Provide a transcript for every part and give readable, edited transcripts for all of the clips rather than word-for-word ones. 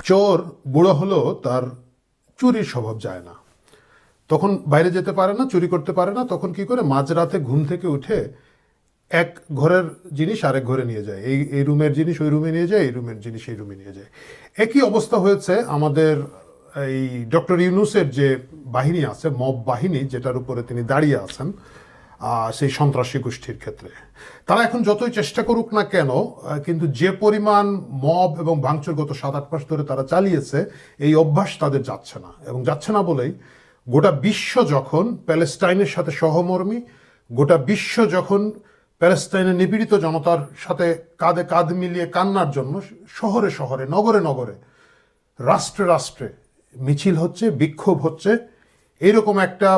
চোর বুড়ো হলেও তার চুরির স্বভাব যায় না। তখন বাইরে যেতে পারে না, চুরি করতে পারে না, তখন কি করে মাঝরাতে ঘুম থেকে উঠে এক ঘরের জিনিস আরেক ঘরে নিয়ে যায়, এই এই রুমের জিনিস ওই রুমে নিয়ে যায়, এই রুমের জিনিস এই রুমে নিয়ে যায়। একই অবস্থা হয়েছে আমাদের এই ডক্টর ইউনূসের যে বাহিনী আছে, মব বাহিনী, যেটার উপরে তিনি দাঁড়িয়ে আছেন, সেই সন্ত্রাসী গোষ্ঠীর ক্ষেত্রে। তারা এখন যতই চেষ্টা করুক না কেন, কিন্তু যে পরিমাণ মব এবং ভাঙচুর গত 7-8 মাস ধরে তারা চালিয়েছে, এই অভ্যাস তাদের যাচ্ছে না। এবং যাচ্ছে না বলেই গোটা বিশ্ব যখন প্যালেস্টাইনের সাথে সহমর্মী, গোটা বিশ্ব যখন প্যালেস্টাইনের নিপীড়িত জনতার সাথে কাঁধে কাঁধ মিলিয়ে কান্নার জন্য শহরে শহরে, নগরে নগরে, রাষ্ট্রে রাষ্ট্রে মিছিল হচ্ছে, বিক্ষোভ হচ্ছে, এইরকম একটা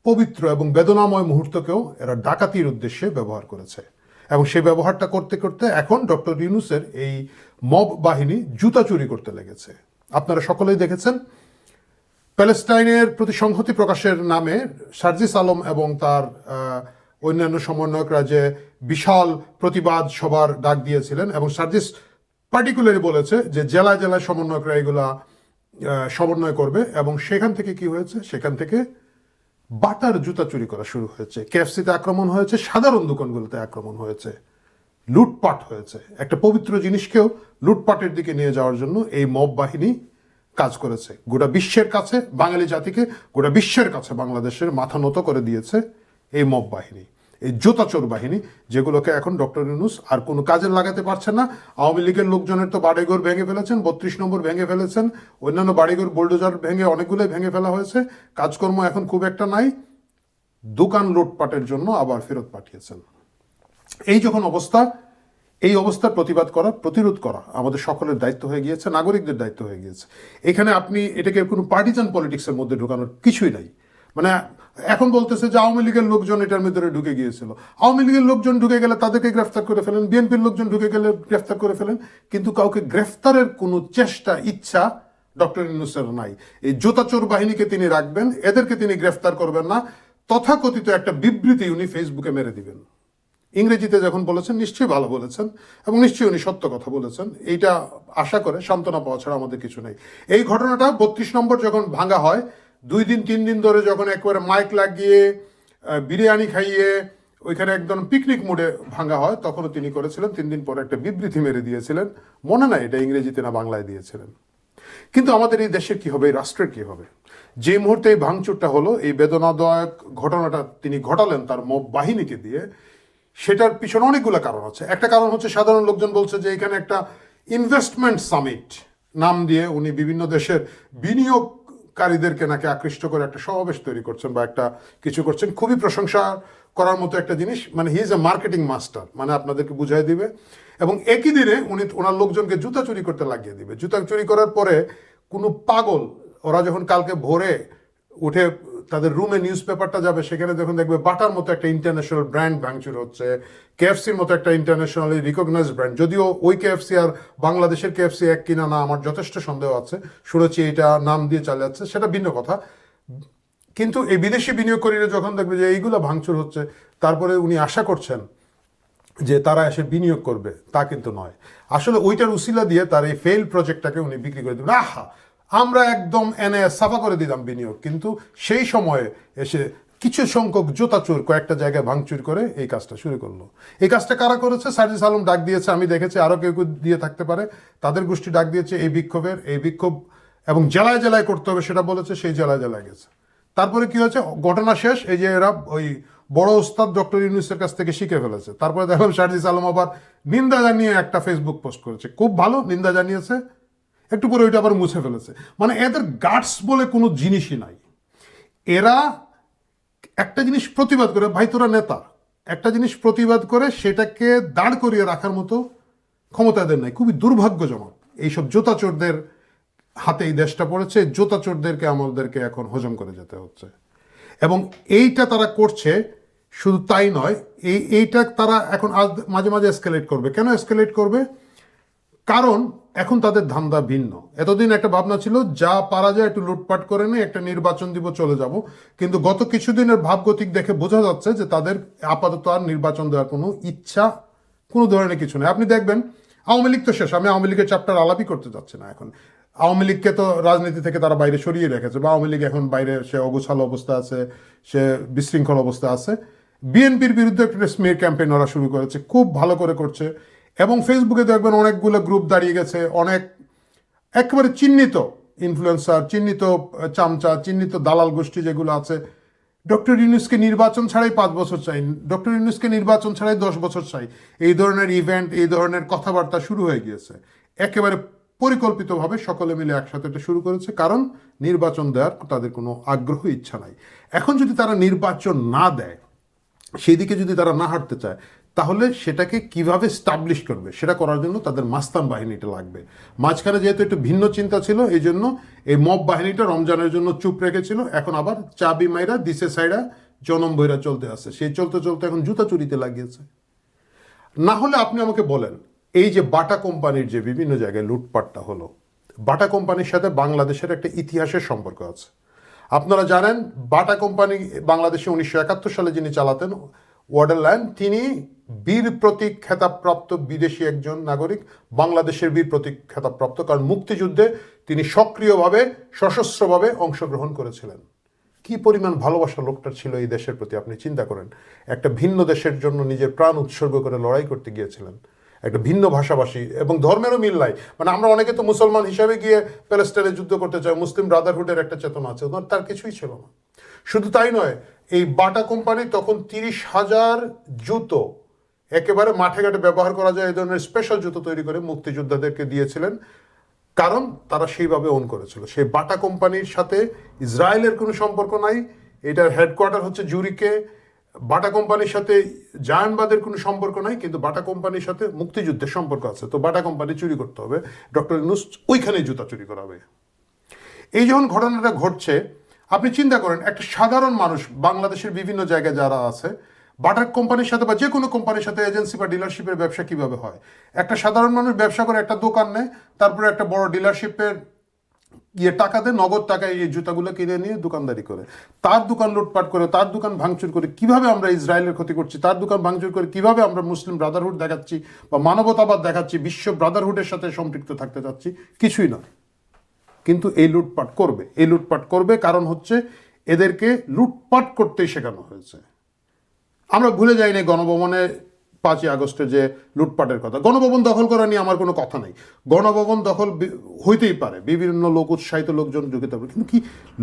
পবিত্র এবং বেদনাময় মুহূর্তকেও এরা ডাকাতির উদ্দেশ্যে ব্যবহার করেছে। এবং সেই ব্যবহারটা করতে করতে এখন ডক্টর ইউনূসের এই মব বাহিনী জুতা চুরি করতে লেগেছে। আপনারা সকলেই দেখেছেন প্যালেস্টাইনের প্রতি সংহতি প্রকাশের নামে সার্জিস আলম এবং তার অন্যান্য সমন্বয়করা যে বিশাল প্রতিবাদ সভার ডাক দিয়েছিলেন, এবং সার্জিস পার্টিকুলারলি বলেছে যে জেলায় জেলায় সমন্বয়করা এগুলা সমন্বয় করবে। এবং সেখান থেকে কি হয়েছে, সেখান থেকে বাটার জুতা চুরি করা শুরু হয়েছে, কেএফসিতে আক্রমণ হয়েছে, সাধারণ দোকানগুলোতে আক্রমণ হয়েছে, লুটপাট হয়েছে। একটা পবিত্র জিনিসকেও লুটপাটের দিকে নিয়ে যাওয়ার জন্য এই মব বাহিনী কাজ করেছে। গোটা বিশ্বের কাছে, বাঙালি জাতিকে গোটা বিশ্বের কাছে বাংলাদেশের মাথা নত করে দিয়েছে এই মব বাহিনী, এই জুতাচোর বাহিনী, যেগুলোকে এখন ডক্টর ইউনূস আর কোনো কাজে লাগাতে পারছেন না। আওয়ামী লীগের লোকজনের তো বাড়িঘর ভেঙে ফেলেছেন, 32 নম্বর ভেঙে ফেলেছেন, অন্যান্য বাড়িঘর বোল্ডোজার ভেঙে অনেকগুলোই ভেঙে ফেলা হয়েছে। কাজকর্ম এখন খুব একটা নাই, দোকান লুটপাটের জন্য আবার ফেরত পাঠিয়েছেন। এই যখন অবস্থা, এই অবস্থার প্রতিবাদ করা, প্রতিরোধ করা আমাদের সকলের দায়িত্ব হয়ে গিয়েছে, নাগরিকদের দায়িত্ব হয়ে গিয়েছে। এখানে আপনি এটাকে কোনো পার্টিজান পলিটিক্সের মধ্যে ঢোকানোর কিছুই নাই। মানে এখন বলতেছে যে আওয়ামী লীগের লোকজন এটার ভিতরে ঢুকে গিয়েছিল, আওয়ামী লীগের লোকজন ঢুকে গেলে তাদেরকে গ্রেফতার করে ফেলেন, বিএনপির লোকজন ঢুকে গেলে গ্রেফতার করে ফেলেন, কিন্তু কাউকে গ্রেফতারের কোনো চেষ্টা, ইচ্ছা ডক্টর ইউনূসের নাই। এই জুতাচোর বাহিনীকে তিনি রাখবেন, এদেরকে তিনি গ্রেফতার করবেন না। তথাকথিত একটা বিবৃতি উনি ফেসবুকে মেরে দিবেন। ইংরেজিতে যখন বলেছেন নিশ্চয়ই ভালো বলেছেন, এবং নিশ্চয়ই উনি সত্য কথা বলেছেন। এইটা আশা করে সান্ত্বনা পাওয়া ছাড়া আমাদের কিছু নেই। এই ঘটনাটা 32 নম্বর যখন ভাঙা হয়, 2 দিন 3 দিন ধরে যখন একবারে মাইক লাগিয়ে বিরিয়ানি খাইয়ে ওইখানে একদম পিকনিক মুডে ভাঙা হয়, তখনও তিনি করেছিলেন 3 দিন পরে একটা বিবৃতি মেরে দিয়েছিলেন। মনে নাই এটা ইংরেজিতে না বাংলায় দিয়েছিলেন। কিন্তু আমাদের এই দেশের কি হবে, এই রাষ্ট্রের কি হবে? যে মুহূর্তে এই ভাঙচুরটা হলো, এই বেদনাদায়ক ঘটনাটা তিনি ঘটালেন তার মব বাহিনীকে দিয়ে, সেটার পিছনে অনেকগুলো কারণ আছে। একটা কারণ হচ্ছে সাধারণ লোকজন বলছে যে এখানে একটা ইনভেস্টমেন্ট সামিট নাম দিয়ে উনি বিভিন্ন দেশের বিনিয়োগকারীদেরকে নাকি আকৃষ্ট করে একটা সমাবেশ তৈরি করছেন বা একটা কিছু করছেন। খুবই প্রশংসা করার মতো একটা জিনিস। মানে he is a marketing master, মানে আপনাদেরকে বুঝাই দিবে। এবং একই দিনে উনি ওনার লোকজনকে জুতা চুরি করতে লাগিয়ে দিবে। জুতা চুরি করার পরে কোনো পাগল, ওরা যখন কালকে ভোরে উঠে তাদের রুমে নিউজ পেপারটা যাবে, সেখানে যখন দেখবে বাটার মতো একটা ইন্টারন্যাশনাল ব্র্যান্ড ভাঙচুর হচ্ছে, কেএফসির মতো একটা ইন্টারন্যাশনালি রিকগনাইজড ব্র্যান্ড, যদিও ওই কেএফসি আর বাংলাদেশের কেএফসি এক কিনা না আমার যথেষ্ট সন্দেহ আছে, শুনেছি এটা নাম দিয়ে চালাচ্ছে, সেটা ভিন্ন কথা। কিন্তু এই বিদেশি বিনিয়োগকারীরা যখন দেখবে যে এইগুলো ভাঙচুর হচ্ছে, তারপরে উনি আশা করছেন যে তারা এসে বিনিয়োগ করবে, তা কিন্তু নয়। আসলে ওইটার উসিলা দিয়ে তার এই ফেল প্রজেক্টটাকে উনি বিক্রি করে দেবেন। আহা, আমরা একদম এনে সাফা করে দিলাম বিনিয়োগ। কিন্তু সেই সময়ে এসে কিছু সংখ্যক জুতাচোর কয়েকটা জায়গায় ভাঙচুর করে এই কাজটা শুরু করলো। এই কাজটা কারা করেছে? সার্জিস আলম ডাক দিয়েছে, আমি দেখেছি, আরও কেউ কেউ দিয়ে থাকতে পারে, তাদের গোষ্ঠী ডাক দিয়েছে এই বিক্ষোভ এবং জেলায় জেলায় করতে হবে সেটা বলেছে, সেই জেলায় জেলায় গেছে। তারপরে কি হয়েছে, ঘটনা শেষ, এই যে এরা ওই বড় ওস্তাদ ডক্টর ইউনূসের কাছ থেকে শিখে ফেলেছে। তারপরে দেখলাম সার্জিস আলম আবার নিন্দা জানিয়ে একটা ফেসবুক পোস্ট করেছে, খুব ভালো, নিন্দা জানিয়েছে, একটু পরে ওইটা আবার মুছে ফেলেছে। মানে এদের গাটস বলে কোনো জিনিসই নাই। এরা একটা জিনিস প্রতিবাদ করে, ভাই তোরা নেতা, একটা জিনিস প্রতিবাদ করে সেটাকে দাঁড় করিয়ে রাখার মতো ক্ষমতা এদের নাই। খুবই দুর্ভাগ্যজনক এইসব জুতাচোরদের হাতে এই দেশটা পড়েছে। জুতাচোরদেরকে আমাদেরকে এখন হজম করে যেতে হচ্ছে। এবং এইটা তারা করছে, শুধু তাই নয়, এইটা তারা এখন মাঝে মাঝে এসকেলেট করবে। কেন এসকেলেট করবে? কারণ এখন তাদের ধান্দা ভিন্ন। এতদিন একটা ভাবনা ছিল যা পারা যায় একটু লুটপাট করে নিয়ে একটা নির্বাচন দিব, চলে যাব। কিন্তু গত কিছুদিনের ভাবগতিক দেখে বোঝা যাচ্ছে যে তাদের আপাতত আর নির্বাচন দেওয়ার কোনো ইচ্ছা, কোনো ধরনের কিছু নেই। আপনি দেখবেন আওয়ামী লীগ তো শেষ, আমি আওয়ামী লীগের চ্যাপ্টার আলাপই করতে যাচ্ছি না এখন। আওয়ামী লীগকে তো রাজনীতি থেকে তারা বাইরে সরিয়ে রেখেছে, বা আওয়ামী লীগ এখন বাইরে, সে অগোছালো অবস্থা আছে, সে বিশৃঙ্খল অবস্থা আছে। বিএনপির বিরুদ্ধে একটা স্মিয়ার ক্যাম্পেইন ওরা শুরু করেছে, খুব ভালো করে করছে। এবং ফেসবুকে দেখবেন অনেকগুলো গ্রুপ দাঁড়িয়ে গেছে, অনেক একেবারে চিহ্নিত ইনফ্লুয়েন্সার, চিহ্নিত চামচা, চিহ্নিত দালাল গোষ্ঠী যেগুলো আছে, ডক্টর ইউনূসকে নির্বাচন ছাড়াই 5 বছর চাই, ডক্টর ইউনূসকে নির্বাচন ছাড়াই 10 বছর চাই, এই ধরনের ইভেন্ট, এই ধরনের কথাবার্তা শুরু হয়ে গিয়েছে। একেবারে পরিকল্পিতভাবে সকলে মিলে একসাথে এটা শুরু করেছে, কারণ নির্বাচন দেওয়ার তাদের কোনো আগ্রহ, ইচ্ছা নাই। এখন যদি তারা নির্বাচন না দেয়, সেই দিকে যদি তারা না হাঁটতে চায়, তাহলে সেটাকে কিভাবে স্টাবলিশ করবে, সেটা করার জন্য তাদের মাস্তান বাহিনীটা লাগবে। মাঝখানে যেহেতু একটু ভিন্ন চিন্তা ছিল, এই জন্য এই মব বাহিনীটা রমজানের জন্য চুপ রেখেছিল, এখন আবার চাবি মাইরা দিশে সাইরা জনম বইরা চলতে আসে, সেই চলতে চলতে এখন জুতা চুরিতে লাগিয়েছে। না হলে আপনি আমাকে বলেন, এই যে বাটা কোম্পানির যে বিভিন্ন জায়গায় লুটপাটটা হলো, বাটা কোম্পানির সাথে বাংলাদেশের একটা ইতিহাসের সম্পর্ক আছে। আপনারা জানেন, বাটা কোম্পানি বাংলাদেশে 1971 সালে যিনি চালাতেন, ওয়াটারল্যান্ড, তিনি বীর প্রতীক খেতাবপ্রাপ্ত বিদেশি একজন নাগরিক, বাংলাদেশের বীর প্রতীক খেতাবপ্রাপ্ত, কারণ মুক্তিযুদ্ধে তিনি সক্রিয়ভাবে, সশস্ত্রভাবে অংশগ্রহণ করেছিলেন। কি পরিমাণ ভালোবাসা লোকটার ছিল এই দেশের প্রতি, আপনি চিন্তা করেন। একটা ভিন্ন দেশের জন্য নিজের প্রাণ উৎসর্গ করে লড়াই করতে গিয়েছিলেন, একটা ভিন্ন ভাষাভাষী এবং ধর্মেরও মিল নাই। মানে আমরা অনেকে তো মুসলমান হিসাবে গিয়ে প্যালেস্টাইনে যুদ্ধ করতে চাই, মুসলিম ব্রাদারহুডের একটা চেতনা আছে, ওনার তার কিছুই ছিল না। শুধু তাই নয়, এই বাটা কোম্পানি তখন 30,000 জুতো একেবারে মাঠে ঘাটে ব্যবহার করা যায় এই ধরনের স্পেশাল জুতো তৈরি করে মুক্তিযোদ্ধাদেরকে দিয়েছিলেন, কারণ তারা সেইভাবে ওন করেছিল। সেই বাটা কোম্পানির সাথে ইসরায়েলের কোনো সম্পর্ক নাই, এটার হেডকোয়ার্টার হচ্ছে জুরিকে। বাটা কোম্পানির সাথে জায়ানবাদের কোনো সম্পর্ক নাই, কিন্তু বাটা কোম্পানির সাথে মুক্তিযুদ্ধের সম্পর্ক আছে। তো বাটা কোম্পানি চুরি করতে হবে, ডক্টর ইউনূস ওইখানেই জুতা চুরি করাবে। এই যখন ঘটনাটা ঘটছে, আপনি চিন্তা করেন, একটা সাধারণ মানুষ বাংলাদেশের বিভিন্ন জায়গায় যারা আছে, বাটার কোম্পানির সাথে বা যে কোনো কোম্পানির সাথে এজেন্সি বা ডিলারশিপের ব্যবসা কিভাবে হয়। একটা সাধারণ মানুষ ব্যবসা করে, একটা দোকান নেয়, তারপরে একটা বড় ডিলারশিপের টাকা দেয়, নগদ টাকায় এই জুতাগুলো কিনে নিয়ে দোকানদারি করে, তার দোকান লুটপাট করে, তার দোকান ভাঙচুর করে কিভাবে আমরা ইসরায়েলের ক্ষতি করছি, তার দোকান ভাঙচুর করে কিভাবে আমরা মুসলিম ব্রাদারহুড দেখাচ্ছি বা মানবতাবাদ দেখাচ্ছি, বিশ্ব ব্রাদারহুডের সাথে সম্পৃক্ত থাকতে চাচ্ছি, কিছুই না। কিন্তু এই লুটপাট করবে, এই লুটপাট করবে, কারণ হচ্ছে এদেরকে লুটপাট করতেই শেখানো হয়েছে। আমরা ভুলে যাই না গণভবনে 5ই আগস্টে যে লুটপাটের কথা। গণভবন দখল করা নিয়ে আমার কোনো কথা নেই, গণভবন দখল হইতেই পারে, বিভিন্ন লোক, উৎসাহিত লোকজন ঢুকে পারে, কিন্তু কি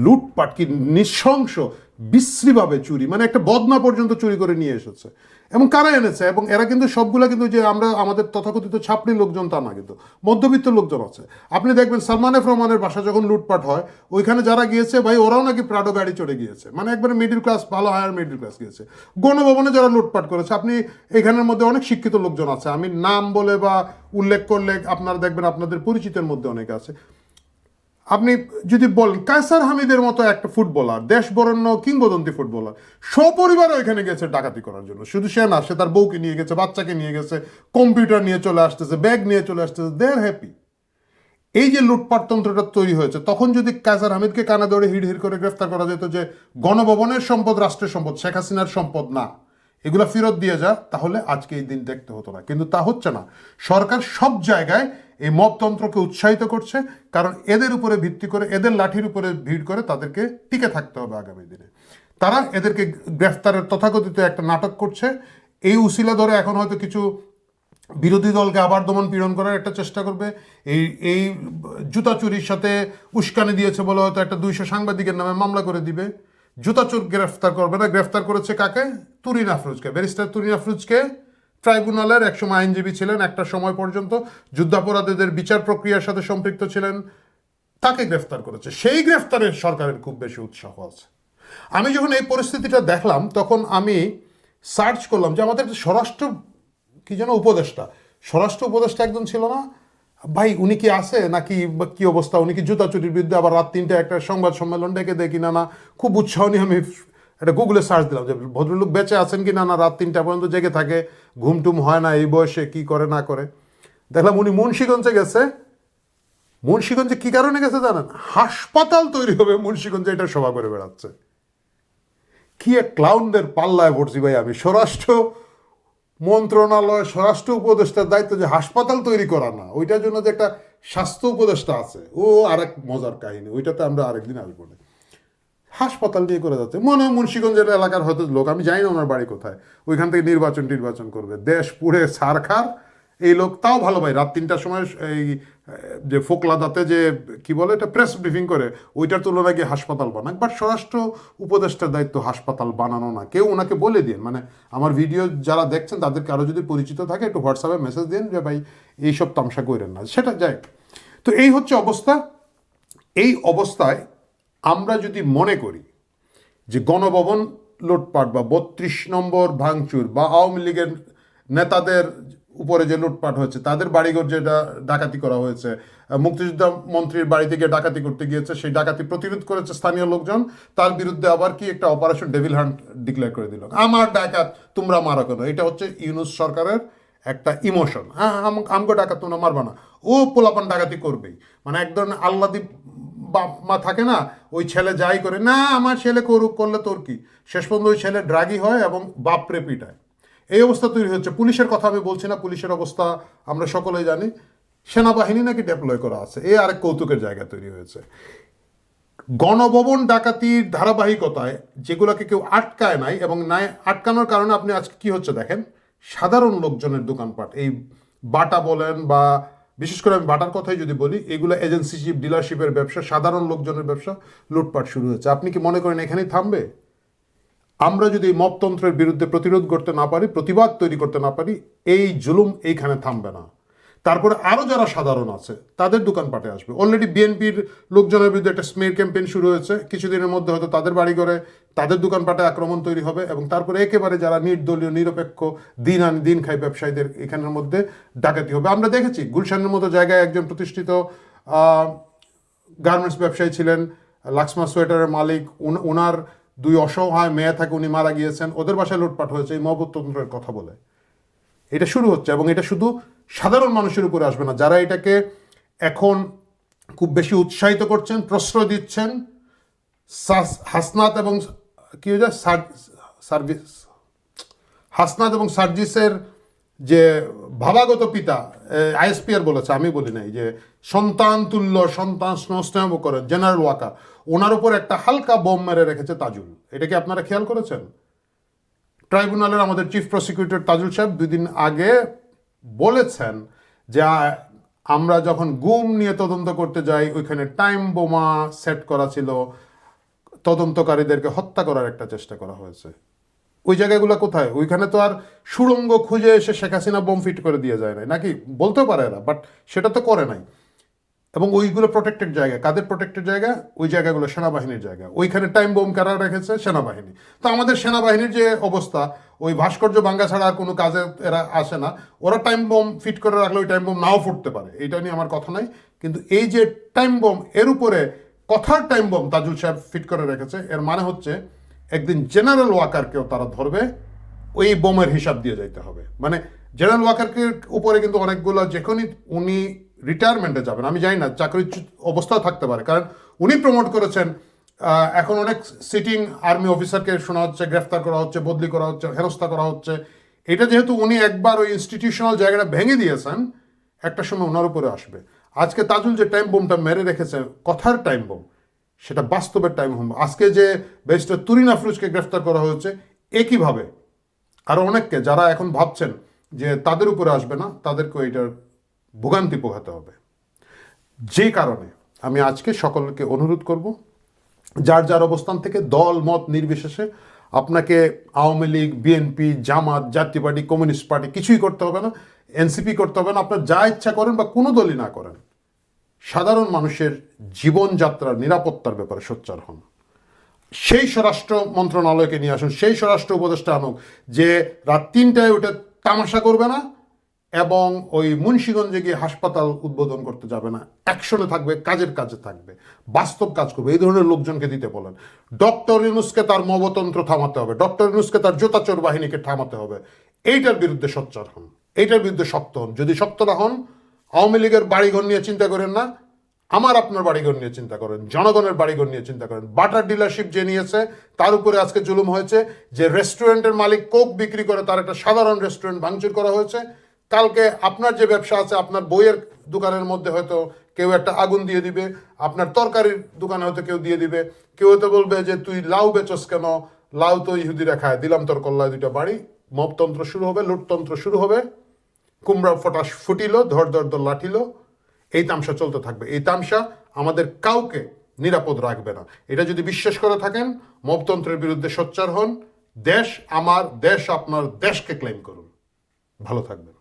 লুটপাট, কি নৃশংস বিশ্রীভাবে চুরি, মানে একটা বদনা পর্যন্ত চুরি করে নিয়ে এসেছে। এবং কারা এনেছে, এবং এরা কিন্তু সবগুলা কিন্তু যে আমরা আমাদের তথাকথিত ছাপড়ি লোকজন তা না, কিন্তু মধ্যবিত্ত লোকজন আছে। আপনি দেখবেন সালমান এফ রহমানের বাসা যখন লুটপাট হয়, ওইখানে যারা গিয়েছে ভাই, ওরাও নাকি প্রাডো গাড়ি চড়ে গিয়েছে, মানে একবারে মিডিল ক্লাস, ভালো হায়ার মিডিল ক্লাস গিয়েছে। গণভবনে যারা লুটপাট করেছে, আপনি এখানের মধ্যে অনেক শিক্ষিত লোকজন আছে, আমি নাম বলে বা উল্লেখ করলে আপনারা দেখবেন আপনাদের পরিচিতের মধ্যে অনেকে আছে। আপনি যদি বলেন কায়সার হামিদের মতো একটা ফুটবলার, দেশ বরেণ্য কিংবদন্তি ফুটবলার, সপরিবারও এখানে গেছে ডাকাতি করার জন্য। শুধু সে না, সে তার বউকে নিয়ে গেছে, বাচ্চাকে নিয়ে গেছে, কম্পিউটার নিয়ে চলে আসতেছে, ব্যাগ নিয়ে চলে আসতেছে, দে আর হ্যাপি। এই যে লুটপাট তন্ত্রটা তৈরি হয়েছে, তখন যদি কায়সার হামিদকে কানা ধরে হিড় করে গ্রেফতার করা যেত যে গণভবনের সম্পদ রাষ্ট্রের সম্পদ, শেখ হাসিনার সম্পদ না, এগুলো ফেরত দিয়ে যা, তাহলে আজকে এই দিন দেখতে হতো না। কিন্তু তা হচ্ছে না। সরকার সব জায়গায় এই মবতন্ত্রকে উৎসাহিত করছে, কারণ এদের উপরে ভিত্তি করে, এদের লাঠির উপরে ভিড় করে তাদেরকে টিকে থাকতে হবে আগামী দিনে। তারা এদেরকে গ্রেফতারের তথাকথিত একটা নাটক করছে। এই উসিলা ধরে এখন হয়তো কিছু বিরোধী দলকে আবার দমন পীড়ন করার একটা চেষ্টা করবে। এই জুতা চুরির সাথে উস্কানি দিয়েছে বলে হয়তো একটা 200 সাংবাদিকের নামে মামলা করে দিবে। জুতা চোর গ্রেফতার করবে না, গ্রেফতার করেছে কাকে? তুরিন আফরোজকে, ব্যারিস্টার তুরিন আফরোজকে। ট্রাইব্যুনালের একসময় আইনজীবী ছিলেন, একটা সময় পর্যন্ত যুদ্ধাপরাধীদের বিচার প্রক্রিয়ার সাথে সম্পৃক্ত ছিলেন, তাকে গ্রেফতার করেছে। সেই গ্রেফতারের সরকারের খুব বেশি উৎসাহ আছে। আমি যখন এই পরিস্থিতিটা দেখলাম, তখন আমি সার্চ করলাম যে আমাদের স্বরাষ্ট্র কি যেন উপদেষ্টা, স্বরাষ্ট্র উপদেষ্টা একজন ছিল না ভাই, উনি কি আছে নাকি কি অবস্থা? উনি কি জুতা চুরির বিরুদ্ধে আবার রাত 3টায় একটা সংবাদ সম্মেলন ডেকে দেয় কিনা, না খুব উৎসাহ নিয়ে আমি একটা গুগলে সার্চ দিলাম যে ভদ্রলোক বেঁচে আছেন কি না, না রাত 3টা পর্যন্ত জেগে থাকে, ঘুমটুম হয় না, এই বয়সে কি করে না করে। দেখলাম উনি মুন্সিগঞ্জে গেছে। মুন্সিগঞ্জে কি কারণে গেছে জানেন? হাসপাতাল তৈরি হবে মুন্সিগঞ্জে, এটা সভা করে বেড়াচ্ছে। কি এক ক্লাউনদের পাল্লায় পড়ছি ভাই আমি। স্বরাষ্ট্র মন্ত্রণালয়, স্বরাষ্ট্র উপদেষ্টার দায়িত্ব যে হাসপাতাল তৈরি করা না, ওইটার জন্য যে একটা স্বাস্থ্য উপদেষ্টা আছে, ও আরেক মজার কাহিনী, ওইটাতে আমরা আরেকদিন আসবো না। হাসপাতাল নিয়ে করে যাচ্ছে, মনে হয় মুন্সিগঞ্জের এলাকার হয়তো লোক, আমি জানি না ওনার বাড়ি কোথায়, ওইখান থেকে নির্বাচন করবে, দেশ পুড়ে ছারখার এই লোক। তাও ভালো ভাই, রাত 3টার সময় এই যে ফোকলাদাতে যে কি বলে এটা প্রেস ব্রিফিং করে, ওইটার তুলনায় গিয়ে হাসপাতাল বানাক। বাট স্বরাষ্ট্র উপদেষ্টার দায়িত্ব হাসপাতাল বানানো না, কেউ ওনাকে বলে দিন, মানে আমার ভিডিও যারা দেখছেন তাদেরকে আরও যদি পরিচিত থাকে একটু হোয়াটসঅ্যাপে মেসেজ দিন যে ভাই এইসব তামসা করেন না, সেটা যায়। তো এই হচ্ছে অবস্থা। এই অবস্থায় আমরা যদি মনে করি যে গণভবন লুটপাট বা 32 নম্বর ভাঙচুর বা আওয়ামী লীগের নেতাদের উপরে যে লুটপাট হয়েছে, তাদের বাড়িঘর যেটা ডাকাতি করা হয়েছে, মুক্তিযোদ্ধা মন্ত্রীর বাড়ি থেকে ডাকাতি করতে গিয়েছে, সেই ডাকাতি প্রতিরোধ করেছে স্থানীয় লোকজন, তার বিরুদ্ধে আবার কি একটা অপারেশন ডেভিল হান্ট ডিক্লেয়ার করে দিল, আমার ডাকাত তোমরা মারা কেন। এটা হচ্ছে ইউনূস সরকারের একটা ইমোশন, হ্যাঁ আমগো ডাকাত তোমরা মারবা না, ও পোলাপান ডাকাতি করবেই, মানে এক ধরনের আল্লাদি বাপ মা থাকে না, ওই ছেলে যাই করে না আমার ছেলে করুক, করলে তোর কি, শেষ পর্যন্ত ওই ছেলে ড্রাগি হয় এবং বাপরে পিটায়। এই অবস্থা তৈরি হচ্ছে। পুলিশের কথা আমি বলছি না, পুলিশের অবস্থা আমরা সকলেই জানি, সেনাবাহিনী নাকি ডেপ্লয় করা আছে, এই আরেক কৌতুকের জায়গা তৈরি হয়েছে। গণভবন ডাকাতির ধারাবাহিকতায় যেগুলোকে কেউ আটকায় নাই, এবং নাই আটকানোর কারণে আপনি আজকে কি হচ্ছে দেখেন, সাধারণ লোকজনের দোকানপাট, এই বাটা বলেন বা বিশেষ করে আমি বাটার কথাই যদি বলি, এগুলো এজেন্সিশিপ ডিলারশিপের ব্যবসা, সাধারণ লোকজনের ব্যবসা, লুটপাট শুরু হয়েছে। আপনি কি মনে করেন এখানেই থামবে? আমরা যদি মপতন্ত্রের বিরুদ্ধে প্রতিরোধ করতে না পারি, প্রতিবাদ তৈরি করতে না পারি, এই জুলুম এইখানে থামবে না। তারপরে আরও যারা সাধারণ আছে তাদের দোকানপাটে আসবে। অলরেডি বিএনপির লোকজনের বিরুদ্ধে একটা স্মের ক্যাম্পেইন শুরু হয়েছে, কিছুদিনের মধ্যে হয়তো তাদের বাড়ি ঘরে তাদের দোকানপাটে আক্রমণ তৈরি হবে, এবং তারপরে একেবারে যারা নির্দলীয় নিরপেক্ষ দিন আনি দিন খাই ব্যবসায়ীদের এখানের মধ্যে ডাকাতি হবে। আমরা দেখেছি গুলশানের মতো জায়গায় একজন প্রতিষ্ঠিত গার্মেন্টস ব্যবসায়ী ছিলেন, লাক্সমা সোয়েটারের মালিক, ওনার 2 অসহায় মেয়ে থাকে, উনি মারা গিয়েছেন, ওদের বাসায় লুটপাট হয়েছে এই মহব্বতন্ত্রের কথা বলে। এটা শুরু হচ্ছে, এবং এটা শুধু সাধারণ মানুষের উপরে আসবে না, যারা এটাকে এখন খুব বেশি উৎসাহিত করছেন, প্রশ্রয় দিচ্ছেন, হাসনাত এবং কি হয়ে যায় সার্ভিস, হাসনাত এবং সার্জিসের যে ভাবাগত পিতা, আইএসপিআর বলেছে, আমি বলি নাই, যে সন্তান তুল্য সন্তান স্নেহ করেন জেনারেল ওয়াকার, ওনার উপর একটা হালকা বোম মেরে রেখেছে তাজুল। এটা কি আপনারা খেয়াল করেছেন? ট্রাইব্যুনালের আমাদের চিফ প্রসিকিউটর তাজুল সাহেব 2 দিন আগে বলেছেন যে আমরা যখন গুম নিয়ে তদন্ত করতে যাই, ওইখানে টাইম বোমা সেট করা ছিল, তদন্তকারীদেরকে হত্যা করার একটা চেষ্টা করা হয়েছে। ওই জায়গাগুলো কোথায়? ওইখানে তো আর সুড়ঙ্গ খুঁজে এসে শেখ হাসিনা বোম ফিট করে দিয়ে যায় নাই, নাকি বলতে পারে এরা, বাট সেটা তো করে নাই। এবং ওইগুলো প্রোটেক্টেড জায়গা, কাদের প্রোটেক্টেড জায়গা? ওই জায়গাগুলো সেনাবাহিনীর জায়গা, ওইখানে টাইম বোম কারা রেখেছে? সেনাবাহিনী। তো আমাদের সেনাবাহিনীর যে অবস্থা, ওই ভাস্কর্য ভাঙ্গা ছাড়া আর কোনো কাজে এরা আসে না, ওরা টাইম বোম ফিট করে রাখলে ওই টাইম বোম নাও ফুটতে পারে, এটা নিয়ে আমার কথা নাই। কিন্তু এই যে টাইম বোম, এর উপরে কথার টাইম বোম তাজুল সাহেব ফিট করে রেখেছে, এর মানে হচ্ছে একদিন জেনারেল ওয়াকারকেও তারা ধরবে, ওই বোমের হিসাব দিয়ে যাইতে হবে। মানে জেনারেল ওয়াকারকে উপরে কিন্তু অনেকগুলো, যখনই উনি রিটায়ারমেন্টে যাবেন, আমি জানি না চাকরির অবস্থাও থাকতে পারে, কারণ উনি প্রমোট করেছেন, এখন অনেক সিটিং আর্মি অফিসারকে শোনা হচ্ছে গ্রেফতার করা হচ্ছে, বদলি করা হচ্ছে, হেনস্থা করা হচ্ছে। এটা যেহেতু উনি একবার ওই ইনস্টিটিউশনাল জায়গাটা ভেঙে দিয়েছেন, একটা সময় ওনার উপরে আসবে। আজকে তাজুল যে টাইম বোমটা মেরে রেখেছে, কথার টাইম বোম, সেটা বাস্তবের টাইম বোম। আজকে যে ব্যারিস্টার তুরিন আফরোজকে গ্রেফতার করা হয়েছে, একইভাবে আরও অনেককে, যারা এখন ভাবছেন যে তাদের উপরে আসবে না, তাদেরকেও এটার ভোগান্তি পোহাতে হবে। যে কারণে আমি আজকে সকলকে অনুরোধ করব, যার যার অবস্থান থেকে দল মত নির্বিশেষে, আপনাকে আওয়ামী লীগ, বিএনপি, জামাত, জাতীয় পার্টি, কমিউনিস্ট পার্টি কিছুই করতে হবে না, এনসিপি করতে হবে না, আপনার যা ইচ্ছা করেন বা কোনো দলই না করেন, সাধারণ মানুষের জীবনযাত্রার নিরাপত্তার ব্যাপারে সোচ্চার হন। সেই স্বরাষ্ট্র মন্ত্রণালয়কে নিয়ে আসুন, সেই স্বরাষ্ট্র উপদেষ্টা আনুক যে রাত 3টায় ওটা তামাশা করবে না, এবং ওই মুন্সিগঞ্জে গিয়ে হাসপাতাল উদ্বোধন করতে যাবে না, অ্যাকশনে থাকবে, কাজের কাজে থাকবে, বাস্তব কাজ করবে। এই ধরনের লোকজনকে দিতে বলেন। ডক্টর ইউনূসকে তার মবতন্ত্র থামাতে হবে, ডক্টর ইউনূসকে তার জোতাচোর বাহিনীকে থামাতে হবে। এইটার বিরুদ্ধে সোচ্চার হন, এইটার বিরুদ্ধে শক্ত হন। যদি শক্ত না হন, আওয়ামী লীগের বাড়িঘর নিয়ে চিন্তা করেন না, আমার আপনার বাড়িঘর নিয়ে চিন্তা করেন, জনগণের বাড়িঘর নিয়ে চিন্তা করেন। বাটার ডিলারশিপ যে নিয়েছে, তার উপরে আজকে জুলুম হয়েছে। যে রেস্টুরেন্টের মালিক কোক বিক্রি করে, তার একটা সাধারণ রেস্টুরেন্ট ভাঙচুর করা হয়েছে। কালকে আপনার যে ব্যবসা আছে, আপনার বইয়ের দোকানের মধ্যে হয়তো কেউ একটা আগুন দিয়ে দিবে, আপনার তরকারির দোকানে হয়তো কেউ দিয়ে দিবে, কেউ হয়তো বলবে যে তুই লাউ বেচস কেন, লাউ তো ইহুদিরা খায়, দিলাম তোর কল্লায় 2টা বাড়ি। মবতন্ত্র শুরু হবে, লুটতন্ত্র শুরু হবে, কুমড়া ফটাস ফুটিল, ধর ধর ধর লাঠিল, এই তামসা চলতে থাকবে। এই তামসা আমাদের কাউকে নিরাপদ রাখবে না। এটা যদি বিশ্বাস করে থাকেন, মবতন্ত্রের বিরুদ্ধে সোচ্চার হন, দেশ আমার, দেশ আপনার, দেশকে ক্লেম করুন। ভালো থাকবেন।